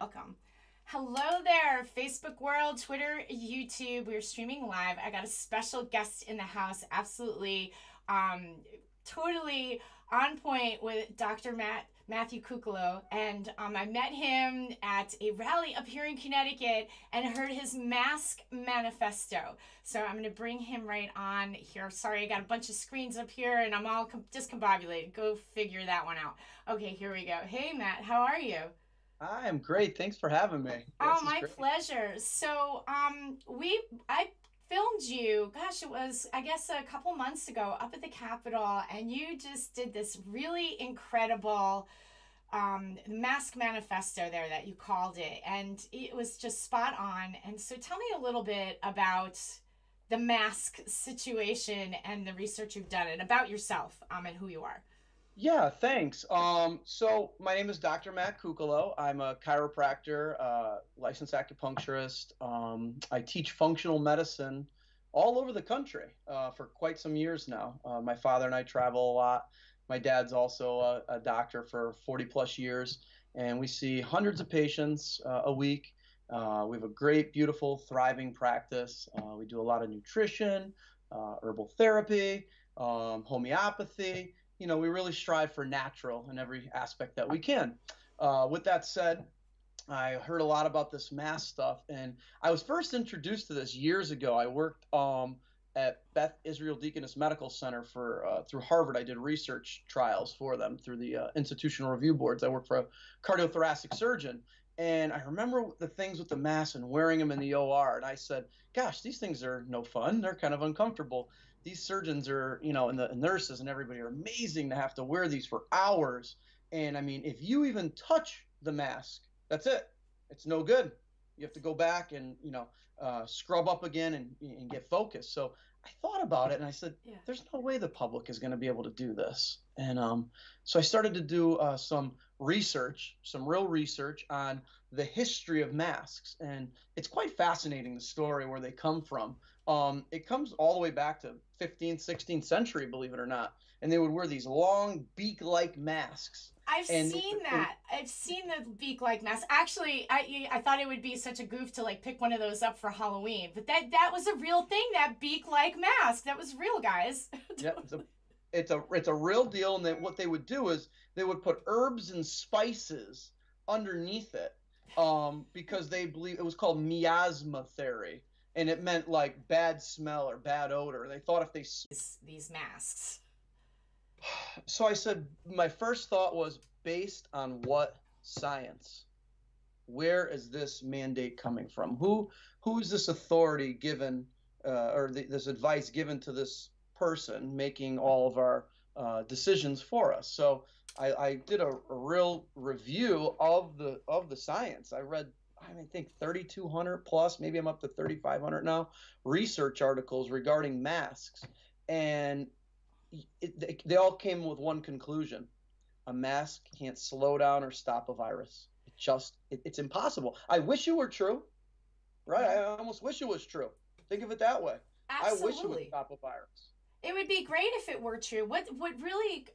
Welcome. Hello there, Facebook world, Twitter, YouTube. We're streaming live. I got a special guest in the house, absolutely, um, totally on point with Dr. Matthew Cucolo, and I met him at a rally up here in Connecticut and heard his mask manifesto. So I'm going to bring him right on here. Sorry, I got a bunch of screens up here and I'm all discombobulated. Go figure that one out. Okay, here we go. Hey, Matt, how are you? I am great. Thanks for having me. Oh, This is my great. pleasure. So, I filmed you. Gosh, it was I guess a couple months ago up at the Capitol, and you just did this really incredible mask manifesto there that you called it, and it was just spot on. And so, tell me a little bit about the mask situation and the research you've done, and about yourself, and who you are. Yeah, thanks. So my name is Dr. Matt Cucolo. I'm a chiropractor, licensed acupuncturist. I teach functional medicine all over the country for quite some years now. My father and I travel a lot. My dad's also a doctor for 40 plus years, and we see hundreds of patients a week. We have a great, beautiful, thriving practice. We do a lot of nutrition, herbal therapy, homeopathy. We really strive for natural in every aspect that we can. With that said, I heard a lot about this mass stuff, and I was first introduced to this years ago. I worked at Beth Israel Deaconess Medical Center for through Harvard. I did research trials for them through the institutional review boards. I worked for a cardiothoracic surgeon, and I remember the things with the mask and wearing them in the OR. And I said, "Gosh, these things are no fun. They're kind of uncomfortable. These surgeons are, and the nurses and everybody are amazing to have to wear these for hours. And I mean, if you even touch the mask, that's it. It's no good. You have to go back and scrub up again and get focused." So I thought about it and I said, Yeah. "There's no way the public is going to be able to do this." And so I started to do some research, some real research on the history of masks, and it's quite fascinating the story where they come from. It comes all the way back to 15th, 16th century, believe it or not, and they would wear these long beak-like masks, I've and seen that. I've seen the beak like mask. Actually, I thought it would be such a goof to like pick one of those up for Halloween, but that was a real thing. That beak like mask that was real, guys. yeah, it's a real deal. And what they would do is they would put herbs and spices underneath it, because they believe it was called miasma theory, and it meant like bad smell or bad odor. They thought if they These masks. so I said my first thought was based on what science? Where is this mandate coming from? Who is this authority given, or this advice given to this person making all of our decisions for us? So I did a real review of the science. I read, I think 3,200 plus, maybe I'm up to 3,500 now, research articles regarding masks, and they all came with one conclusion: a mask can't slow down or stop a virus. It's impossible. I wish it were true, right? Yeah, I almost wish it was true. Think of it that way. I wish it would absolutely. stop a virus. It would be great if it were true. What really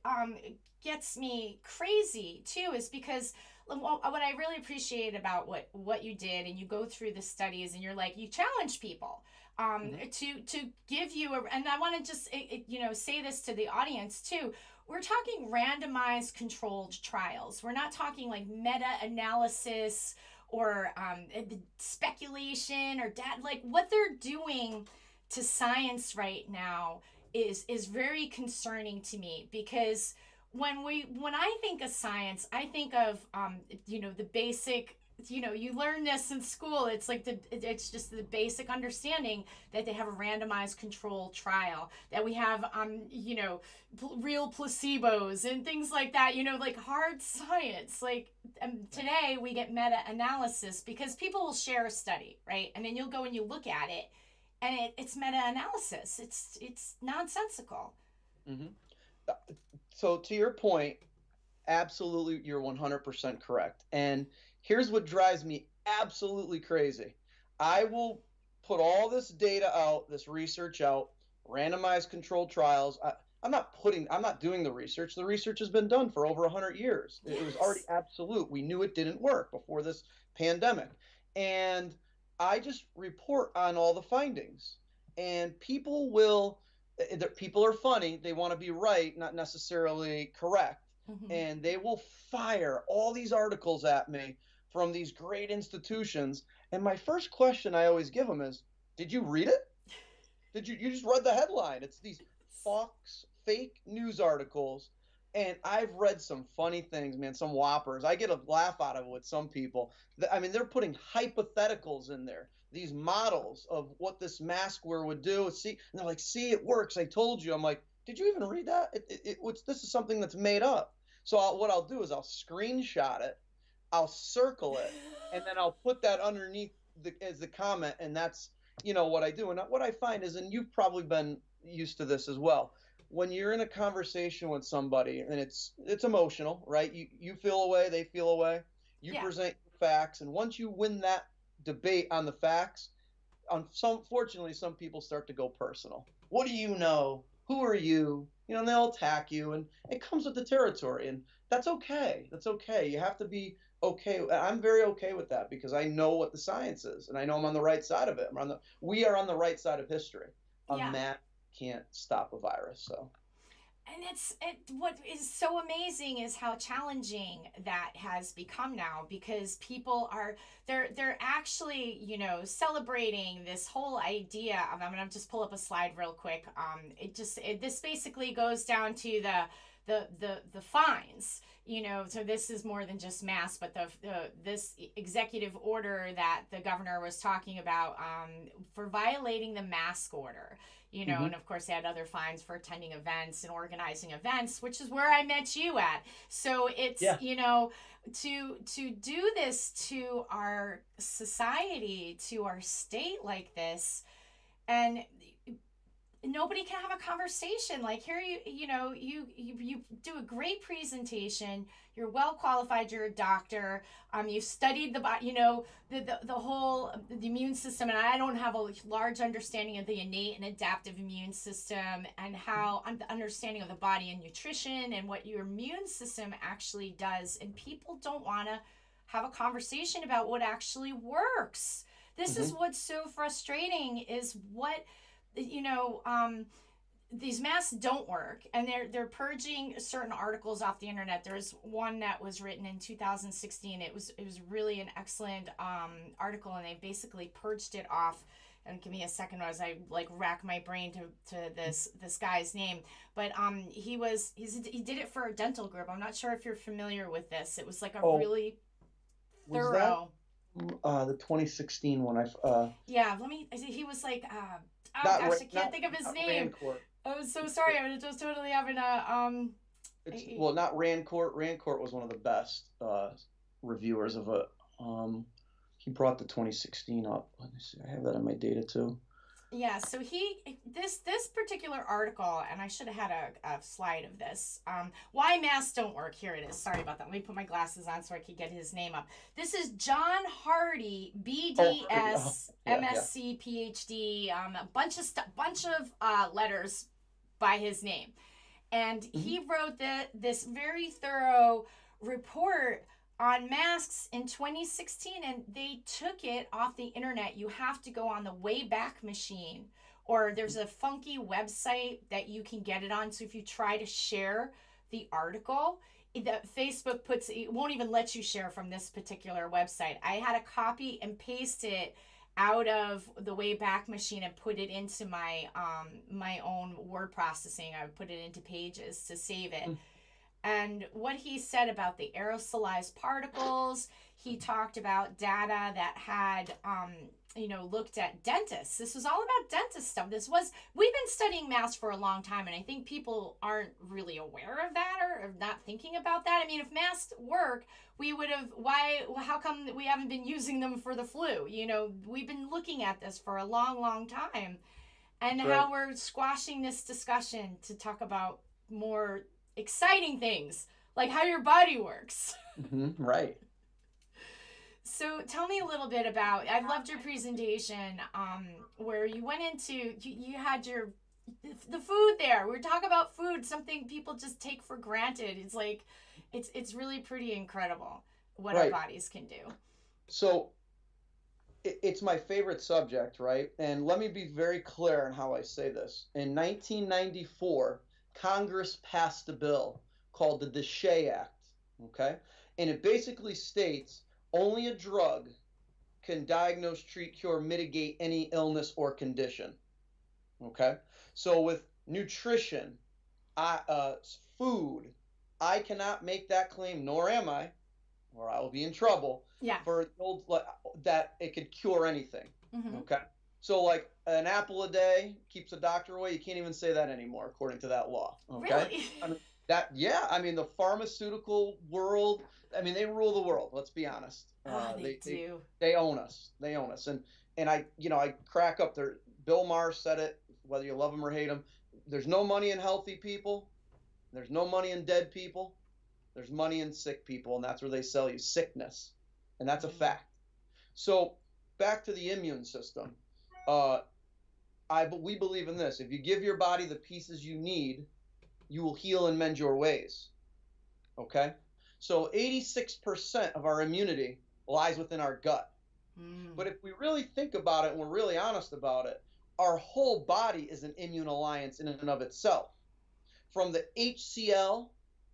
gets me crazy too is because what I really appreciate about what you did, and you go through the studies and you're like, you challenge people Mm-hmm. to give you a, and I want to just say this to the audience too. We're talking randomized controlled trials. We're not talking like meta analysis or speculation or data. Like what they're doing to science right now is very concerning to me, because when I think of science, I think of the basic. You learn this in school. It's like it's just the basic understanding that they have a randomized controlled trial, that we have real placebos and things like that. Like hard science. Like today we get meta analysis because people will share a study, right? And then you'll go and you look at it, and it's meta-analysis. It's nonsensical. Mm-hmm. So to your point, absolutely, you're 100% correct. And here's what drives me absolutely crazy. I will put all this data out, this research out, randomized controlled trials. I'm not doing the research. The research has been done for over 100 years. It was already Yes. absolute. We knew it didn't work before this pandemic. And I just report on all the findings. And people are funny. They want to be right, not necessarily correct. Hmm. And they will fire all these articles at me from these great institutions. And my first question I always give them is, did you read it? You just read the headline? It's these Fox fake news articles, and I've read some funny things, man. Some whoppers. I get a laugh out of it with some people. I mean, they're putting hypotheticals in there. These models of what this mask wear would do. See, and they're like, "See, it works. I told you." I'm like, "Did you even read that? This is something that's made up." So what I'll do is I'll screenshot it, I'll circle it, and then I'll put that underneath as the comment, and that's what I do. And what I find is, and you've probably been used to this as well, when you're in a conversation with somebody and it's emotional, right? You feel away, they feel away. You Yeah. present facts, and once you win that debate on the facts, fortunately, some people start to go personal. What do you know? Who are you? And they'll attack you, and it comes with the territory, and that's okay. That's okay. You have to be okay. I'm very okay with that because I know what the science is, and I know I'm on the right side of it. We are on the right side of history. A Yeah. mask can't stop a virus, so. And what is so amazing is how challenging that has become now, because people are they're actually, celebrating this whole idea of, I'm gonna just pull up a slide real quick. This basically goes down to the fines. So this is more than just masks, but this executive order that the governor was talking about, for violating the mask order. Hmm. And of course they had other fines for attending events and organizing events, which is where I met you at. So it's, Yeah. to do this to our society, to our state like this, and nobody can have a conversation. Like, here, you do a great presentation, you're well qualified, you're a doctor, you've studied the body, the whole the immune system, and I don't have a large understanding of the innate and adaptive immune system, and how I'm the understanding of the body and nutrition and what your immune system actually does, and people don't want to have a conversation about what actually works. This is Hmm. what's so frustrating, is what, you know, these masks don't work, and they're purging certain articles off the internet. There's one that was written in 2016. It was really an excellent article, and they basically purged it off. And give me a second as I like rack my brain to this guy's name. But he did it for a dental group. I'm not sure if you're familiar with this. It was like a Oh, really was that thorough. the 2016 one? Yeah, he was like, oh Not gosh, I can't not think of his not name. Rancourt. I'm so sorry. I'm just totally having It's a well, not Rancourt. Rancourt was one of the best reviewers of it. Um, he brought the 2016 up. Let me see. I have that in my data too. yeah. So this particular article, and I should have had a slide of this. Why masks don't work. Here it is. Sorry about that. Let me put my glasses on so I could get his name up. This is John Hardy, Oh, Hardy. Oh, BDS, yeah, yeah. MSc, PhD, a bunch of bunch of letters by his name. And Hmm. he wrote this very thorough report on masks in 2016, and they took it off the internet. You have to go on the Wayback Machine, or there's a funky website that you can get it on. So if you try to share the article, the Facebook it won't even let you share from this particular website. I had to copy and paste it out of the Wayback Machine and put it into my own word processing. I would put it into Pages to save it. And what he said about the aerosolized particles, he talked about data that had looked at dentists. This was all about dentist stuff. We've been studying masks for a long time, and I think people aren't really aware of that, or not thinking about that. I mean, if masks work, we would have, how come we haven't been using them for the flu? We've been looking at this for a long, long time, and That's right. how we're squashing this discussion to talk about more exciting things, like how your body works. Right. So tell me a little bit about. I loved your presentation, where you went into, you had the food there. We're talking about food, something people just take for granted. It's like, it's really pretty incredible what our Right. bodies can do. So it's my favorite subject, right? And let me be very clear on how I say this. In 1994, Congress passed a bill called the Deshay Act, okay? And it basically states only a drug can diagnose, treat, cure, mitigate any illness or condition, okay? So with nutrition, food, I cannot make that claim, nor am I, or I will be in trouble Yeah. for that it could cure anything. Mm-hmm. Okay. So like an apple a day keeps a doctor away. You can't even say that anymore according to that law. Okay. Really? I mean yeah. I mean the pharmaceutical world. I mean they rule the world. Let's be honest. Oh, they do. They own us. They own us. And I crack up there. Bill Maher said it. Whether you love him or hate him, there's no money in healthy people. There's no money in dead people. There's money in sick people, and that's where they sell you sickness, and that's a fact. So back to the immune system. Uh, we believe in this. If you give your body the pieces you need, you will heal and mend your ways. Okay. So 86% of our immunity lies within our gut. But if we really think about it and we're really honest about it, our whole body is an immune alliance in and of itself. From the HCl,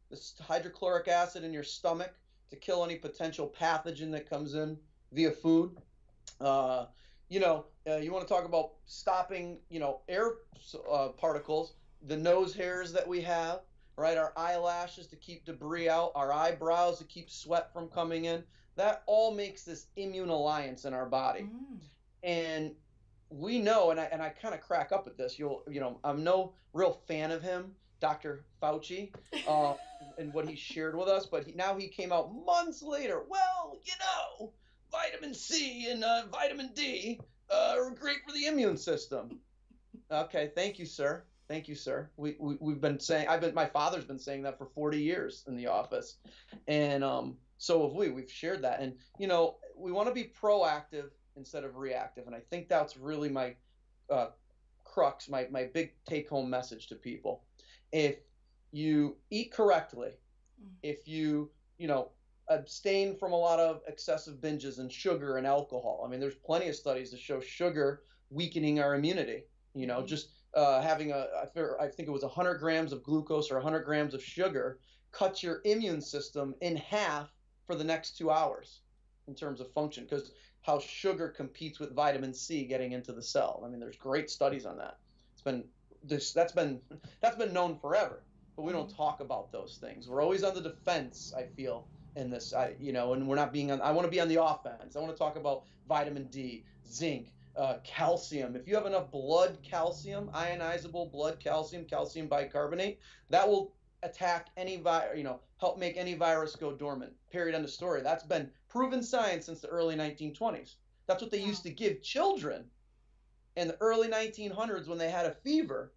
this hydrochloric acid in your stomach to kill any potential pathogen that comes in via food. You want to talk about stopping, air particles, the nose hairs that we have, right? Our eyelashes to keep debris out, our eyebrows to keep sweat from coming in. That all makes this immune alliance in our body. And we know, and I kind of crack up at this. I'm no real fan of him, Dr. Fauci, and what he shared with us, but now he came out months later. Well, vitamin C and vitamin D are great for the immune system. Okay, thank you, sir. Thank you, sir. We've been saying, my father's been saying that for 40 years in the office, and so have we. We've shared that, and we want to be proactive instead of reactive, and I think that's really my crux, my big take-home message to people. If you eat correctly, if you abstain from a lot of excessive binges and sugar and alcohol. I mean, there's plenty of studies that show sugar weakening our immunity. Just having I think it was 100 grams of glucose or 100 grams of sugar cuts your immune system in half for the next 2 hours in terms of function, because how sugar competes with vitamin C getting into the cell. I mean, there's great studies on that. That's been known forever, but we don't talk about those things. We're always on the defense, I feel, in this. And we're not being on. I want to be on the offense. I want to talk about vitamin D, zinc, calcium. If you have enough blood calcium, ionizable blood calcium, calcium bicarbonate, that will attack any help make any virus go dormant. Period. End of story. That's been proven science since the early 1920s. That's what they used to give children in the early 1900s when they had a fever.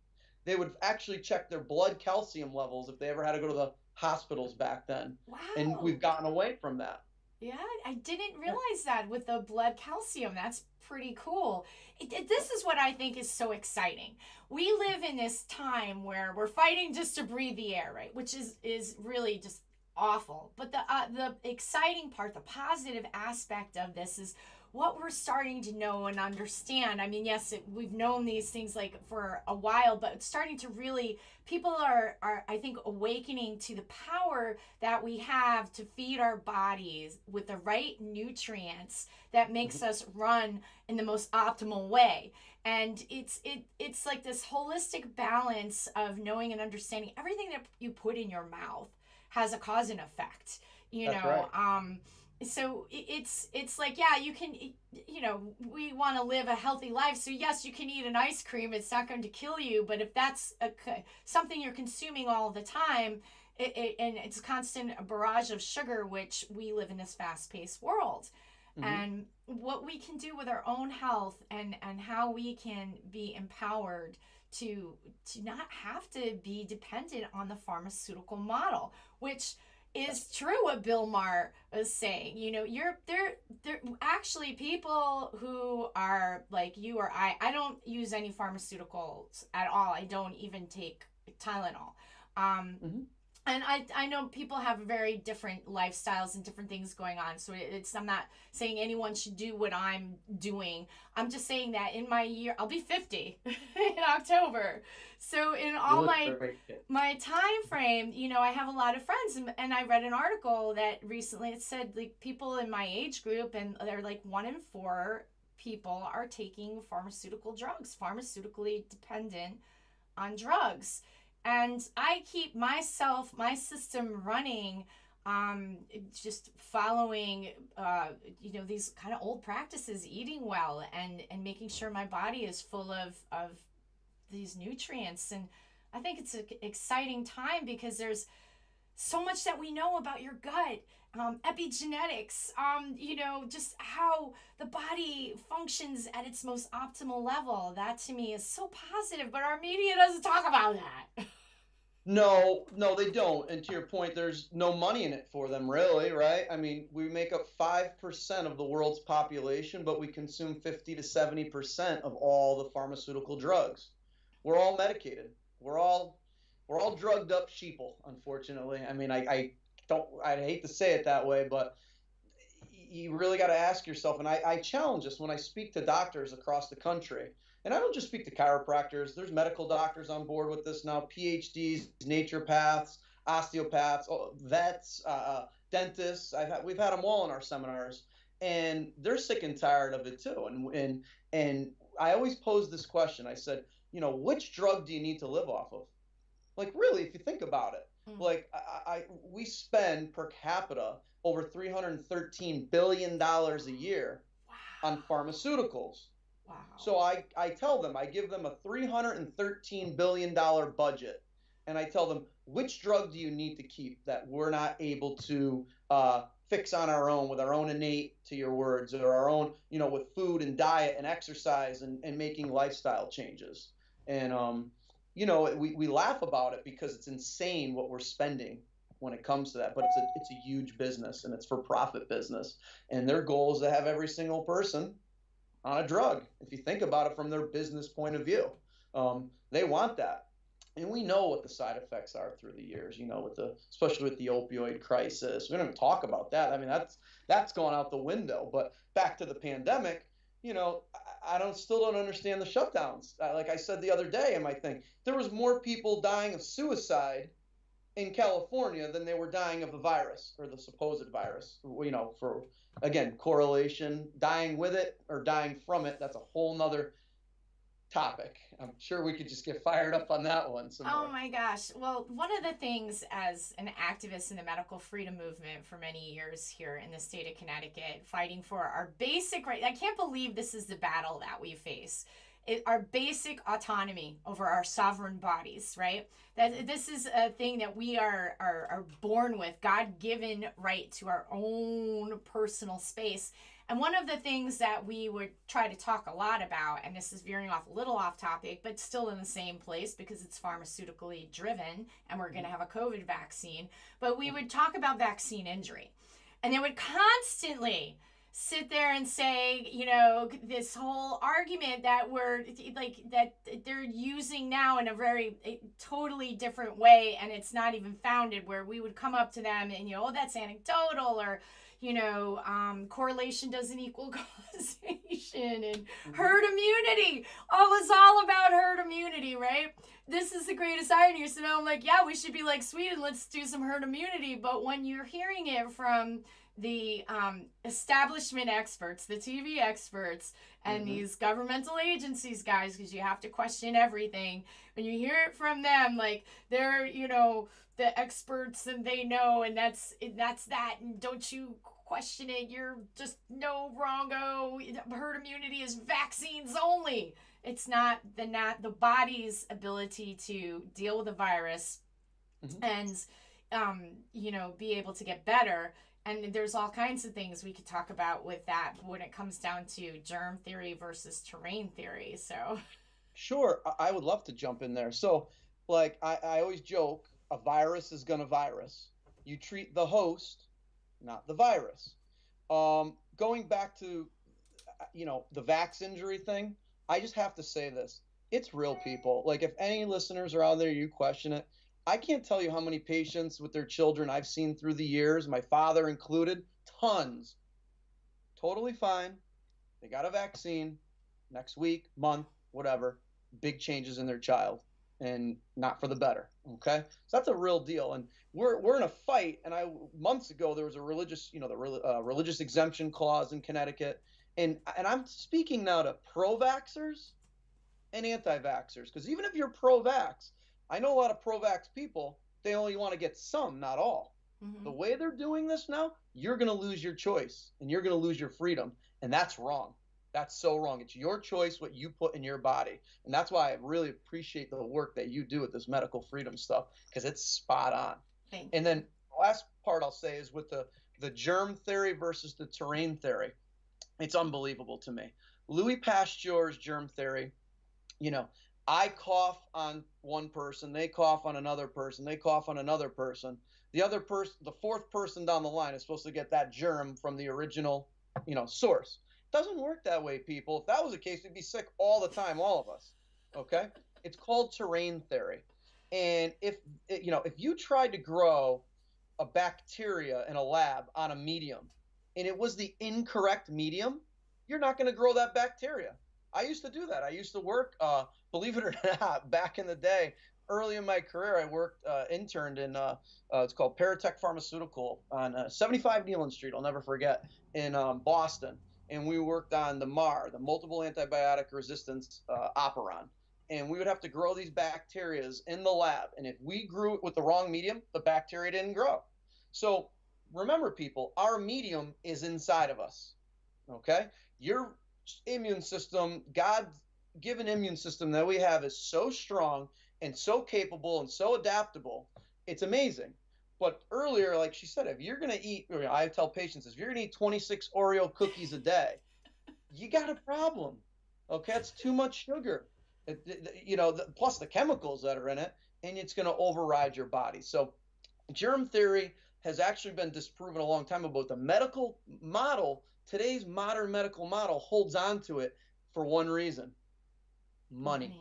They would actually check their blood calcium levels if they ever had to go to the hospitals back then. Wow. And we've gotten away from that. Yeah, I didn't realize that with the blood calcium. That's pretty cool. This is what I think is so exciting. We live in this time where we're fighting just to breathe the air, right? Which is really just awful. But the exciting part, the positive aspect of this is what we're starting to know and understand. I mean, yes, we've known these things like for a while, but it's starting to really, people are I think awakening to the power that we have to feed our bodies with the right nutrients that makes us run in the most optimal way. And it's like this holistic balance of knowing and understanding everything that you put in your mouth has a cause and effect. That's right. So it's like, yeah, you can, we want to live a healthy life. So yes, you can eat an ice cream. It's not going to kill you. But if that's something you're consuming all the time, and it's a constant barrage of sugar, which we live in this fast-paced world. And what we can do with our own health and how we can be empowered to not have to be dependent on the pharmaceutical model, which is true what Bill Maher was saying. You know, you're there actually people who are like you or I don't use any pharmaceuticals at all. I don't even take Tylenol. Um, Hmm. and I know people have very different lifestyles and different things going on, so it's I'm not saying anyone should do what I'm doing. I'm just saying that in my year I'll be 50 in October, so in You all look great. my time frame, you know, I have a lot of friends, and I read an article that recently it said like people in my age group, and they're like 1 in 4 people are taking pharmaceutical drugs, pharmaceutically dependent on drugs. And I keep my system running, just following, you know, these kind of old practices, eating well and making sure my body is full of these nutrients. And I think it's an exciting time because there's so much that we know about your gut, epigenetics, you know, just how the body functions at its most optimal level. That to me is so positive, but our media doesn't talk about that. No, no, they don't. And to your point, there's no money in it for them, really, right? I mean, we make up 5% of the world's population, but we consume 50 to 70% of all the pharmaceutical drugs. We're all medicated. We're all we're all drugged up sheeple, unfortunately. I mean, I don't I hate to say it that way, but you really got to ask yourself, and I challenge this when I speak to doctors across the country. And I don't just speak to chiropractors, there's medical doctors on board with this now, PhDs, naturopaths, osteopaths, vets, dentists. We've had them all in our seminars, and they're sick and tired of it too. And I always pose this question. I said, which drug do you need to live off of? Like, really, if you think about it, Mm. like we spend per capita over $313 billion a year on Wow. pharmaceuticals. Wow. So I tell them, I give them a $313 billion budget, and I tell them, which drug do you need to keep that we're not able to fix on our own with our own innate, to your words, or our own, with food and diet and exercise and making lifestyle changes. And we laugh about it because it's insane what we're spending when it comes to that, but it's a huge business, and it's for profit business, and their goal is to have every single person on a drug. If you think about it from their business point of view, they want that. And we know what the side effects are through the years, especially with the opioid crisis. We don't even talk about that. I mean, that's gone out the window. But back to the pandemic, I don't understand the shutdowns. Like I said the other day in my thing, there was more people dying of suicide in California than they were dying of the virus, or the supposed virus. For, again, correlation, dying with it or dying from it, that's a whole nother topic. I'm sure we could just get fired up on that one some Oh more. my gosh. Well, one of the things as an activist in the medical freedom movement for many years here in the state of Connecticut, fighting for our basic right, I can't believe this is the battle that we face. Our basic autonomy over our sovereign bodies, right? That this is a thing that we are born with, God given right to our own personal space. And one of the things that we would try to talk a lot about, and this is veering off a little off topic, but still in the same place because it's pharmaceutically driven and we're going to have a COVID vaccine, but we would talk about vaccine injury. And they would constantly sit there and say, this whole argument that we're like, that they're using now in a very totally different way, and it's not even founded, where we would come up to them and, oh, that's anecdotal, or, correlation doesn't equal causation, and Mm-hmm. herd immunity. Oh, it's all about herd immunity, right? This is the greatest irony. So now I'm like, yeah, we should be like Sweden. Let's do some herd immunity. But when you're hearing it from the establishment experts, the TV experts, and Mm-hmm. these governmental agencies, guys, because you have to question everything. When you hear it from them, like they're, the experts and they know, and that's that, and don't you question it. You're just no wrongo. Herd immunity is vaccines only. It's not the body's ability to deal with the virus Mm-hmm. and be able to get better. And there's all kinds of things we could talk about with that when it comes down to germ theory versus terrain theory. So, Sure, I would love to jump in there. So, like, I always joke, a virus is gonna virus. You treat the host, not the virus. Going back to the vax injury thing, I just have to say this. It's real, people. Like, if any listeners are out there, you question it. I can't tell you how many patients with their children I've seen through the years, my father included, tons, totally fine. They got a vaccine next week, month, whatever, big changes in their child and not for the better. Okay. So that's a real deal. And we're in a fight. And months ago, there was a religious, the religious exemption clause in Connecticut. And I'm speaking now to pro vaxxers and anti vaxxers. Because even if you're pro vax, I know a lot of pro vax people, they only want to get some, not all. Mm-hmm. The way they're doing this now, you're going to lose your choice and you're going to lose your freedom. And that's wrong. That's so wrong. It's your choice what you put in your body. And that's why I really appreciate the work that you do with this medical freedom stuff, because it's spot on. Thank And you. then the last part I'll say is with the germ theory versus the terrain theory. It's unbelievable to me. Louis Pasteur's germ theory, you know, I cough on one person, they cough on another person, they cough on another person. The other person, the fourth person down the line is supposed to get that germ from the original, source. It doesn't work that way, people. If that was the case, we'd be sick all the time, all of us. Okay? It's called terrain theory. And if you tried to grow a bacteria in a lab on a medium and it was the incorrect medium, you're not going to grow that bacteria. I used to do that. I used to work, believe it or not, back in the day, early in my career, I worked, interned in, it's called Paratech Pharmaceutical on 75 Nealon Street. I'll never forget, in Boston. And we worked on the MAR, the multiple antibiotic resistance operon. And we would have to grow these bacteria in the lab. And if we grew it with the wrong medium, the bacteria didn't grow. So remember, people, our medium is inside of us. Okay? Your immune system, God's given immune system that we have, is so strong and so capable and so adaptable. It's amazing. But earlier, like she said, if you're going to eat, or I tell patients, if you're going to eat 26 Oreo cookies a day, you got a problem. Okay? It's too much sugar. Plus the chemicals that are in it, and it's going to override your body. So germ theory has actually been disproven a long time ago. The medical model, today's modern medical model, holds on to it for one reason: money.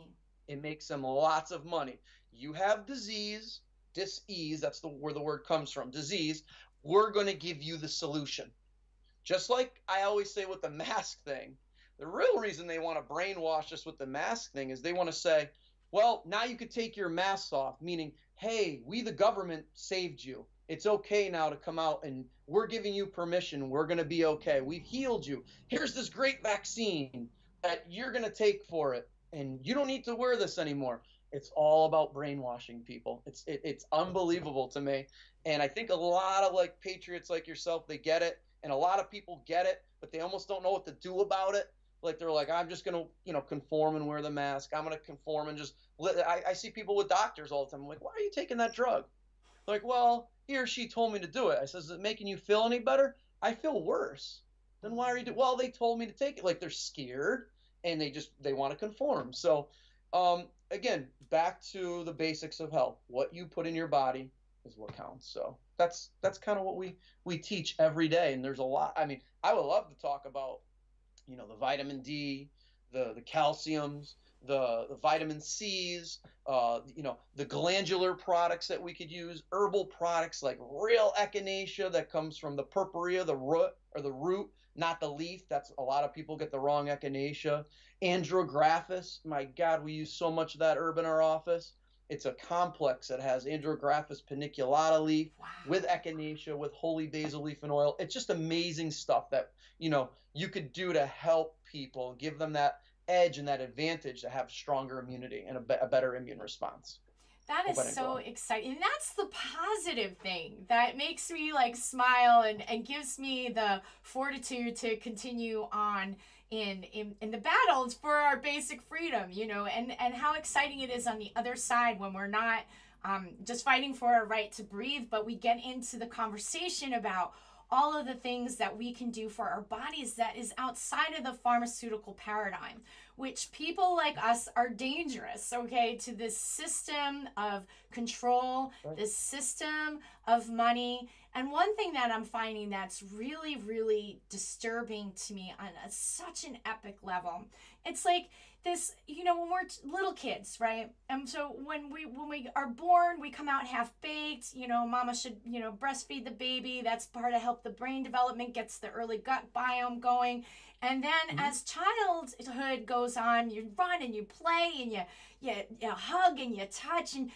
It makes them lots of money. You have disease, dis-ease, that's where the word comes from, disease. We're going to give you the solution. Just like I always say with the mask thing, the real reason they want to brainwash us with the mask thing is they want to say, well, now you could take your masks off, meaning, hey, we the government saved you. It's okay now to come out and we're giving you permission. We're going to be okay. We've healed you. Here's this great vaccine that you're going to take for it, and you don't need to wear this anymore. It's all about brainwashing people. It's unbelievable to me. And I think a lot of like patriots like yourself, they get it. And a lot of people get it, but they almost don't know what to do about it. Like they're like, I'm just going to, conform and wear the mask. I'm going to conform and just I see people with doctors all the time. I'm like, why are you taking that drug? They're like, well, he or she told me to do it. I says, is it making you feel any better? I feel worse. Then why are you well, they told me to take it. Like they're scared and they want to conform. So, again, back to the basics of health. What you put in your body is what counts. So that's kind of what we teach every day. And there's a lot. I mean, I would love to talk about, the vitamin D, the calciums, the vitamin C's, the glandular products that we could use, herbal products like real echinacea that comes from the purpurea, the root, not the leaf. That's a lot of people get the wrong echinacea. Andrographis, my God, we use so much of that herb in our office. It's a complex that has Andrographis paniculata leaf with echinacea, with holy basil leaf and oil. It's just amazing stuff that, you could do to help people, give them that edge and that advantage to have stronger immunity and a better immune response. That is so exciting. And that's the positive thing that makes me like smile and gives me the fortitude to continue on in the battles for our basic freedom, and how exciting it is on the other side when we're not just fighting for our right to breathe, but we get into the conversation about all of the things that we can do for our bodies that is outside of the pharmaceutical paradigm, which people like us are dangerous, okay, to this system of control, Right. this system of money. And one thing that I'm finding that's really, really disturbing to me on such an epic level, it's like this, when we're little kids, right? And so when we are born, we come out half baked. Mama should breastfeed the baby. That's part of help the brain development, gets the early gut biome going. And then as childhood goes on, you run and you play and you hug and you touch, and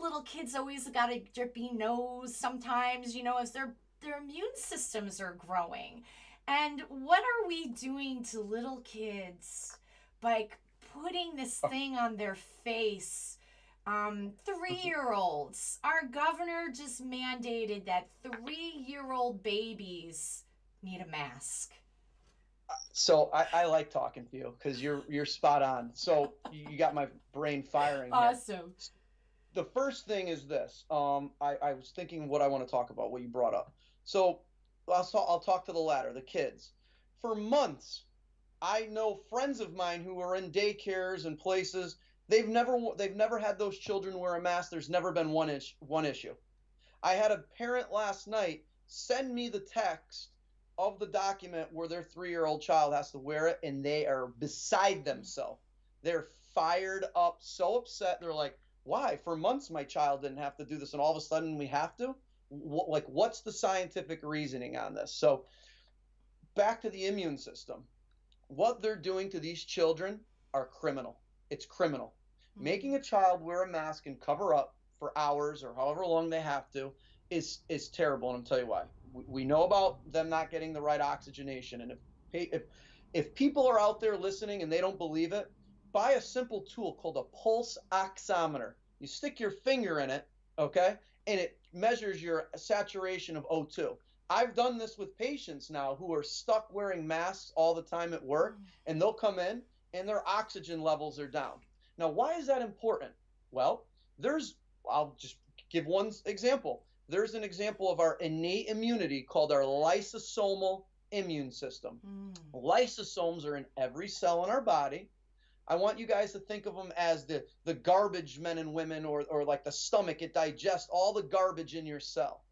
little kids always got a drippy nose sometimes, as their immune systems are growing. And what are we doing to little kids by putting this thing on their face? 3-year-olds. Our governor just mandated that 3-year-old babies need a mask. So I like talking to you because you're spot on. So you got my brain firing here. Awesome. The first thing is this. I was thinking what I want to talk about, what you brought up. So I'll talk to the latter, the kids. For months, I know friends of mine who are in daycares and places. They've never had those children wear a mask. There's never been one issue. I had a parent last night send me the text of the document where their 3-year-old child has to wear it, and they are beside themselves. They're fired up, so upset. They're like, why? For months my child didn't have to do this, and all of a sudden we have to? What's the scientific reasoning on this? So back to the immune system. What they're doing to these children are criminal. It's criminal. Mm-hmm. Making a child wear a mask and cover up for hours or however long they have to is terrible, and I'll tell you why. We know about them not getting the right oxygenation, and if people are out there listening and they don't believe it, buy a simple tool called a pulse oximeter. You stick your finger in it, okay, and it measures your saturation of O2. I've done this with patients now who are stuck wearing masks all the time at work, and they'll come in and their oxygen levels are down. Now, why is that important? Well, I'll just give one example. There's an example of our innate immunity called our lysosomal immune system. Lysosomes are in every cell in our body. I want you guys to think of them as the garbage men and women, or like the stomach. It digests all the garbage in your cell.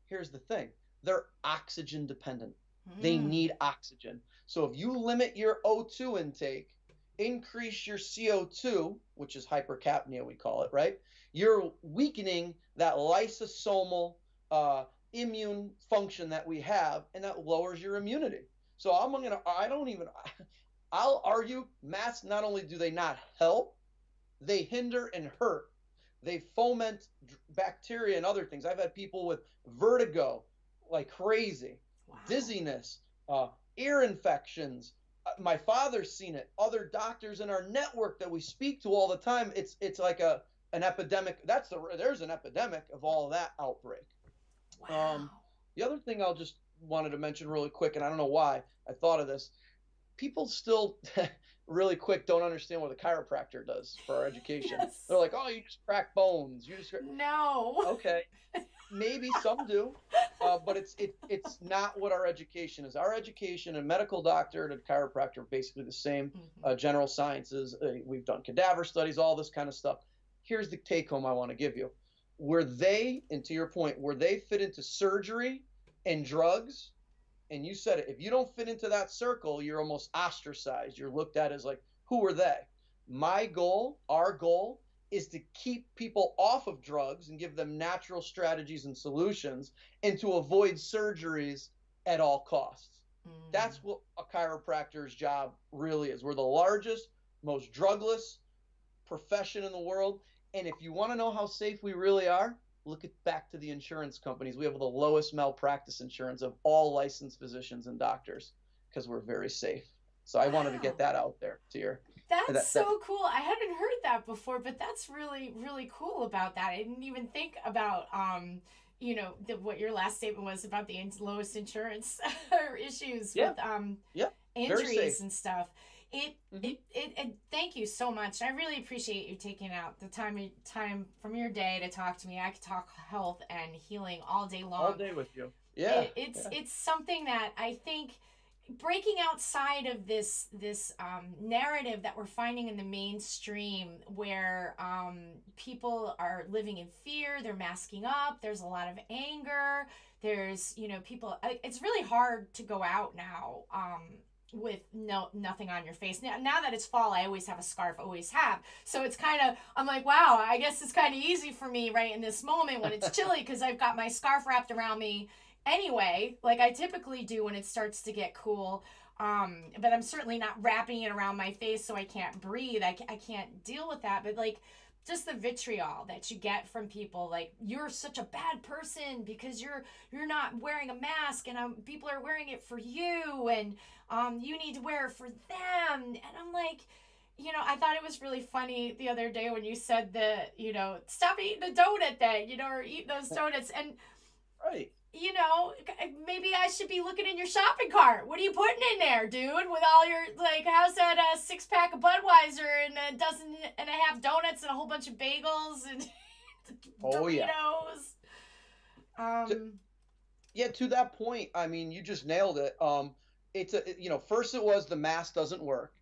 Here's the thing. They're oxygen dependent. They need oxygen. So if you limit your O2 intake, increase your CO2, which is hypercapnia, we call it, right? You're weakening that lysosomal immune function that we have, and that lowers your immunity. So I'll argue masks, not only do they not help, they hinder and hurt. They foment bacteria and other things. I've had people with vertigo like crazy, dizziness, ear infections. My father's seen it. Other doctors in our network that we speak to all the time. It's like an epidemic. There's an epidemic of all of that outbreak. Wow. The other thing I'll just wanted to mention really quick, and I don't know why I thought of this. People still really quick don't understand what a chiropractor does for our education. Yes. They're like, oh, you just crack bones. No. Okay. Maybe some do, but it's not what our education is. Our education, a medical doctor and a chiropractor are basically the same. General sciences, we've done cadaver studies, all this kind of stuff. Here's the take home I want to give you. And to your point, where they fit into surgery and drugs, and you said it, if you don't fit into that circle, you're almost ostracized. You're looked at as like, who are they? Our goal, is to keep people off of drugs and give them natural strategies and solutions, and to avoid surgeries at all costs. That's what a chiropractor's job really is. We're the largest, most drugless profession in the world. And if you want to know how safe we really are, look back to the insurance companies. We have the lowest malpractice insurance of all licensed physicians and doctors because we're very safe. So I wanted to get that out there to your. That's so cool. I hadn't heard that before, but that's really, really cool about that. I didn't even think about, what your last statement was about the lowest insurance issues with injuries and stuff. Thank you so much. I really appreciate you taking out the time from your day to talk to me. I could talk health and healing all day long. All day with you. Yeah. It's something that I think breaking outside of this narrative that we're finding in the mainstream where people are living in fear, they're masking up, there's a lot of anger, there's people, it's really hard to go out now with nothing on your face. Now that it's fall, I always have a scarf, always have, so it's kind of, I'm like, wow, I guess it's kind of easy for me right in this moment when it's chilly because I've got my scarf wrapped around me anyway, like I typically do when it starts to get cool. But I'm certainly not wrapping it around my face so I can't breathe. I can't deal with that. But like, just the vitriol that you get from people, like you're such a bad person because you're not wearing a mask, and people are wearing it for you, and you need to wear it for them. And I'm like, I thought it was really funny the other day when you said stop eating the donut then, or eat those donuts. And Right. maybe I should be looking in your shopping cart. What are you putting in there, dude? With all your, like, how's that 6-pack of Budweiser and a dozen and a half donuts and a whole bunch of bagels and Oh yeah. Doritos? To, Um, yeah, to that point, I mean, you just nailed it. It's first it was the mask doesn't work,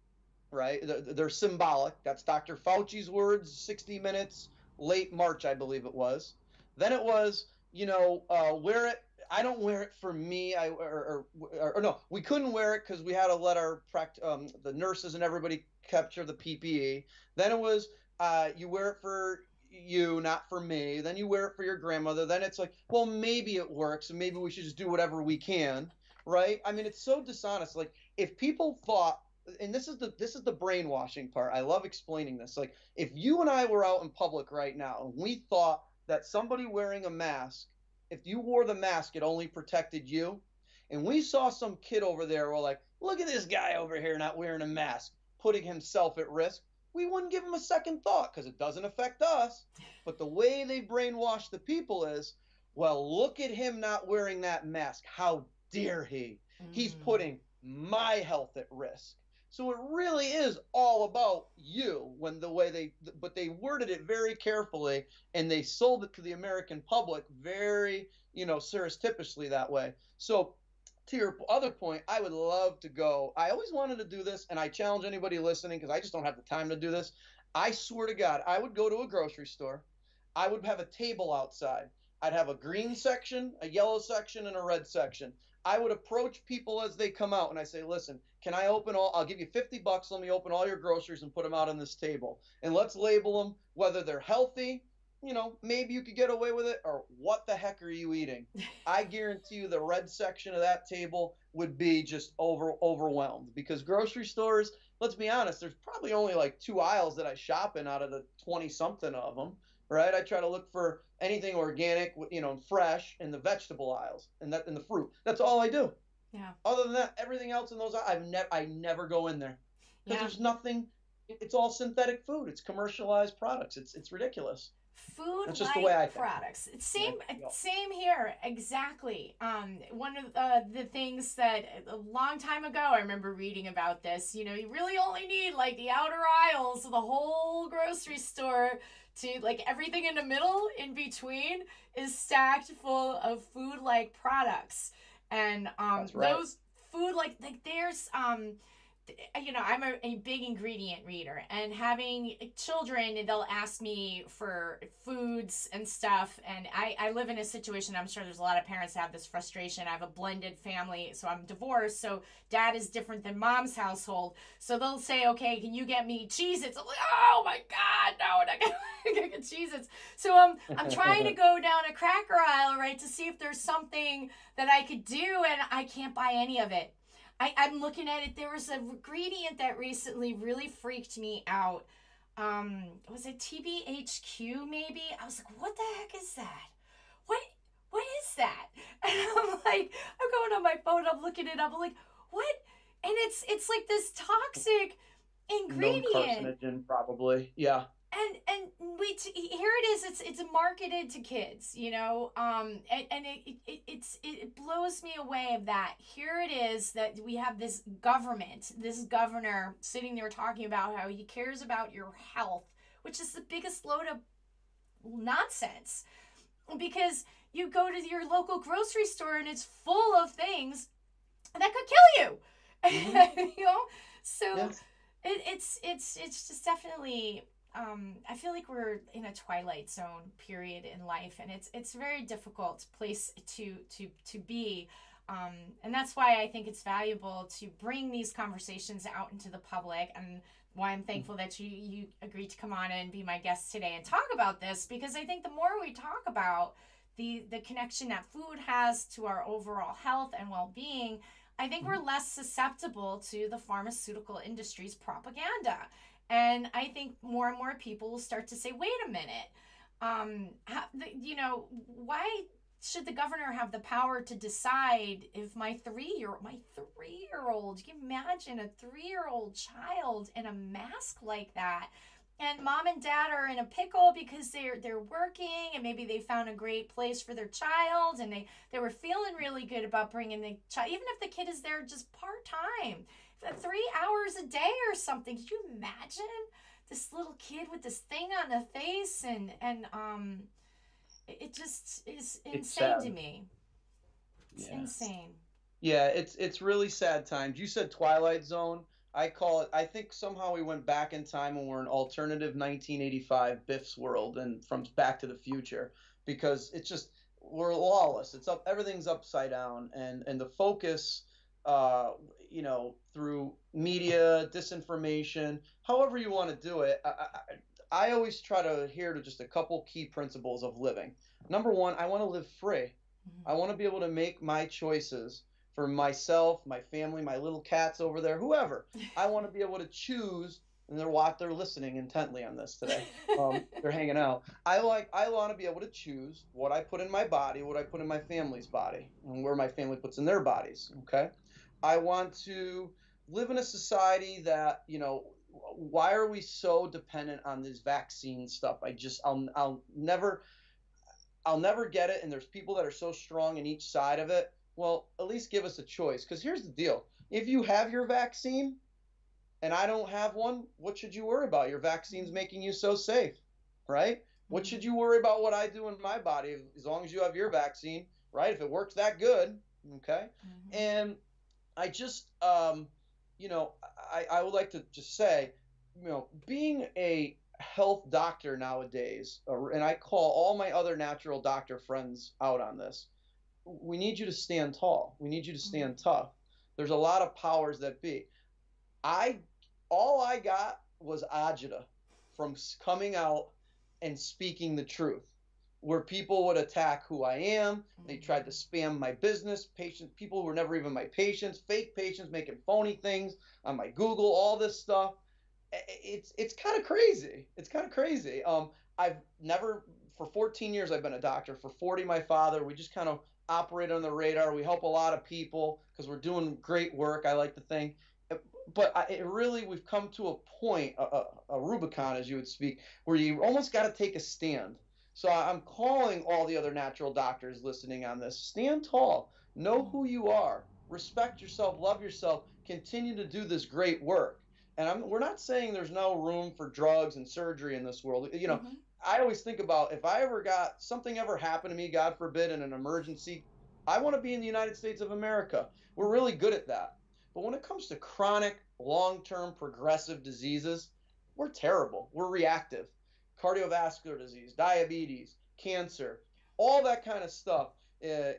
right? They're symbolic. That's Dr. Fauci's words, 60 Minutes, late March, I believe it was. Then it was, wear it. I don't wear it for me. Or no, we couldn't wear it because we had to let the nurses and everybody capture the PPE. Then it was, you wear it for you, not for me. Then you wear it for your grandmother. Then it's like, well, maybe it works, and maybe we should just do whatever we can, right? I mean, it's so dishonest. Like, if people thought, and this is the brainwashing part. I love explaining this. Like, if you and I were out in public right now and we thought that somebody wearing a mask, if you wore the mask, it only protected you, and we saw some kid over there, we're like, look at this guy over here not wearing a mask, putting himself at risk, we wouldn't give him a second thought because it doesn't affect us. But the way they brainwash the people is, well, look at him not wearing that mask. How dare he? He's mm, putting my health at risk. So it really is all about you when but they worded it very carefully, and they sold it to the American public very, surreptitiously that way. So to your other point, I would love to go. I always wanted to do this, and I challenge anybody listening because I just don't have the time to do this. I swear to God, I would go to a grocery store. I would have a table outside. I'd have a green section, a yellow section, and a red section. I would approach people as they come out and I say, listen, can I open I'll give you $50. Let me open all your groceries and put them out on this table. And let's label them whether they're healthy, maybe you could get away with it, or what the heck are you eating? I guarantee you the red section of that table would be just overwhelmed because grocery stores, let's be honest, there's probably only like two aisles that I shop in out of the 20 something of them, right? I try to look for anything organic, fresh in the vegetable aisles and that in the fruit. That's all I do. yeah, Other than that, everything else in those I never go in there because yeah. there's nothing. It's all synthetic food. It's commercialized products. It's ridiculous. Food That's just the way like I think. products. There Same you go. same here, exactly. One of the things that a long time ago I remember reading about this, you really only need like the outer aisles of the whole grocery store to, like, everything in the middle in between is stacked full of food like products. And That's right. those food like there's I'm a big ingredient reader, and having children, they'll ask me for foods and stuff. And I live in a situation, I'm sure there's a lot of parents that have this frustration. I have a blended family, so I'm divorced. So dad is different than mom's household. So they'll say, okay, can you get me Cheez Its? I'm like, oh my God, no, I'm not going to get Cheez Its. So I'm trying to go down a cracker aisle, right, to see if there's something that I could do, and I can't buy any of it. I'm looking at it. There was an ingredient that recently really freaked me out. Was it TBHQ maybe? I was like, what the heck is that? What what is that? And I'm like, I'm going on my phone, I'm looking it up. I'm like, what? And it's like this toxic Known ingredient, carcinogen, probably. Yeah. here it is, it's marketed to kids, and it blows me away of that. Here it is that we have this governor sitting there talking about how he cares about your health, which is the biggest load of nonsense. Because you go to your local grocery store and it's full of things that could kill you. Mm-hmm. You know, so Yes. it's just definitely. I feel like we're in a twilight zone period in life, and it's a very difficult place to be. And that's why I think it's valuable to bring these conversations out into the public, and why I'm thankful that you agreed to come on and be my guest today and talk about this, because I think the more we talk about the connection that food has to our overall health and well-being, I think we're less susceptible to the pharmaceutical industry's propaganda. And I think more and more people will start to say, wait a minute, why should the governor have the power to decide if my 3-year old, can you imagine a 3-year old child in a mask like that? And mom and dad are in a pickle because they're working, and maybe they found a great place for their child, and they were feeling really good about bringing the child, even if the kid is there just part-time, 3 hours a day or something. Could you imagine this little kid with this thing on the face? And it just is It's insane to sad. me. It's Yeah. insane. Yeah, it's really sad times. You said Twilight Zone. I call it. I think somehow we went back in time and we're an alternative 1985 Biff's world and from Back to the Future, because it's just we're lawless. It's up. Everything's upside down, and the focus, uh, through media, disinformation, however you want to do it. I always try to adhere to just a couple key principles of living. Number one, I want to live free. I want to be able to make my choices for myself, my family, my little cats over there, whoever. I want to be able to choose, and they're listening intently on this today. They're hanging out. I want to be able to choose what I put in my body, what I put in my family's body, and where my family puts in their bodies. Okay. I want to live in a society that, why are we so dependent on this vaccine stuff? I'll never get it. And there's people that are so strong in each side of it. Well, at least give us a choice. Because here's the deal: if you have your vaccine and I don't have one, what should you worry about? Your vaccine's making you so safe, right? What should you worry about what I do in my body as long as you have your vaccine, right? If it works that good, okay? Mm-hmm. And I just, I would like to just say, being a health doctor nowadays, and I call all my other natural doctor friends out on this, we need you to stand tall. We need you to Mm-hmm. stand tough. There's a lot of powers that be. I all I got was agita from coming out and speaking the truth. Where people would attack who I am, they tried to spam my business, patients, people who were never even my patients, fake patients making phony things on my Google, all this stuff. It's kind of crazy. It's kind of crazy. I've never For 14 years I've been a doctor. For 40, my father. We just kind of operate on the radar. We help a lot of people because we're doing great work. I like to think, but we've come to a point, a Rubicon, as you would speak, where you almost got to take a stand. So I'm calling all the other natural doctors listening on this: stand tall, know who you are, respect yourself, love yourself, continue to do this great work. And we're not saying there's no room for drugs and surgery in this world. Mm-hmm. I always think about, if I ever got something ever happened to me, God forbid, in an emergency, I want to be in the United States of America. We're really good at that. But when it comes to chronic, long term, progressive diseases, we're terrible. We're reactive. Cardiovascular disease, diabetes, cancer, all that kind of stuff. They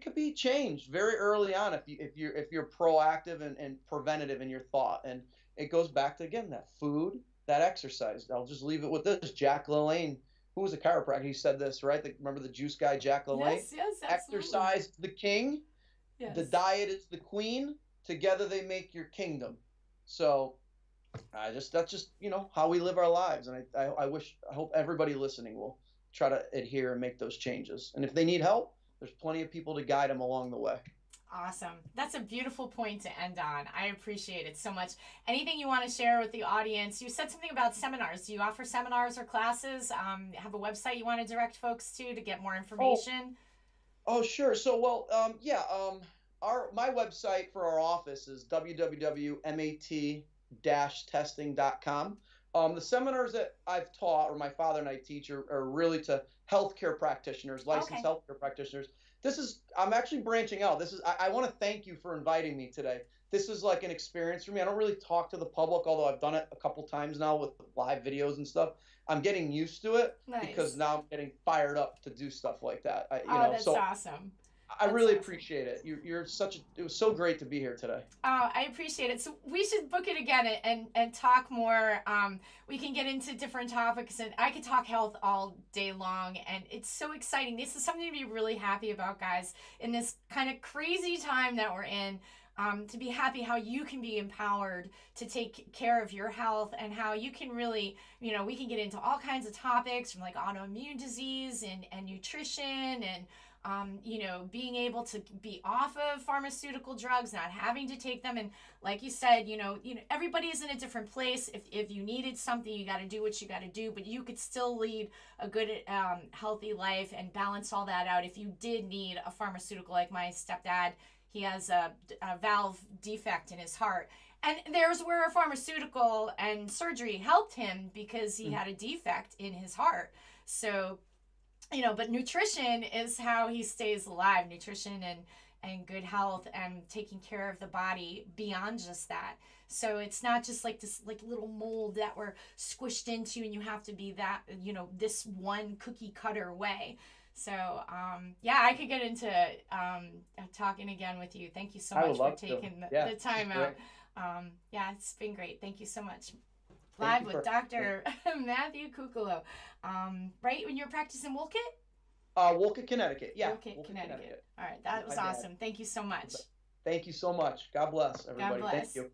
could be changed very early on if you're proactive and preventative in your thought. And it goes back to, again, that food, that exercise. I'll just leave it with this. Jack LaLanne, who was a chiropractor, he said this, right? Remember the juice guy, Jack LaLanne? Yes, yes, absolutely. Exercise the king, the Yes. diet is the queen. Together they make your kingdom. So that's just how we live our lives, and I hope everybody listening will try to adhere and make those changes. And if they need help, there's plenty of people to guide them along the way. Awesome. That's a beautiful point to end on. I appreciate it so much. Anything you want to share with the audience? You said something about seminars. Do you offer seminars or classes? Have a website you want to direct folks to get more Oh, information? oh, sure. So, well, yeah. Our My website for our office is www.mat-testing.com. The seminars that I've taught, or my father and I teach, are really to healthcare practitioners, licensed Okay. healthcare practitioners. I'm actually branching out. I want to thank you for inviting me today. This is like an experience for me. I don't really talk to the public, although I've done it a couple times now with live videos and stuff. I'm getting used to it because Nice. now I'm getting fired up to do stuff like that. Oh, that's So awesome. I That's really awesome. appreciate it. It was so great to be here today. I appreciate it. So we should book it again and talk more. We can get into different topics, and I could talk health all day long. And it's so exciting. This is something to be really happy about, guys, in this kind of crazy time that we're in. To be happy how you can be empowered to take care of your health, and how you can really, we can get into all kinds of topics from like autoimmune disease and nutrition and being able to be off of pharmaceutical drugs, not having to take them. And like you said, everybody is in a different place. If you needed something, you got to do what you got to do, but you could still lead a good, healthy life and balance all that out. If you did need a pharmaceutical, like my stepdad, he has a valve defect in his heart. And there's where a pharmaceutical and surgery helped him because he had a defect in his heart. So but nutrition is how he stays alive. Nutrition and good health and taking care of the body beyond just that. So it's not just like this like little mold that we're squished into, and you have to be that, this one cookie cutter way. So yeah, I could get into talking again with you. Thank you so I would much for love to. taking Yeah, the this is time great. out. Yeah, it's been great. Thank you so much. Thank Live you with for. Dr. Matthew Cucolo. Right when you're practicing Wolcott? Wolcott, Connecticut. Yeah, Wolcott, Wolcott, Connecticut. Connecticut. All right, that My was dad. awesome. Thank you so much. Thank you so much. God bless God everybody. Thank bless. you.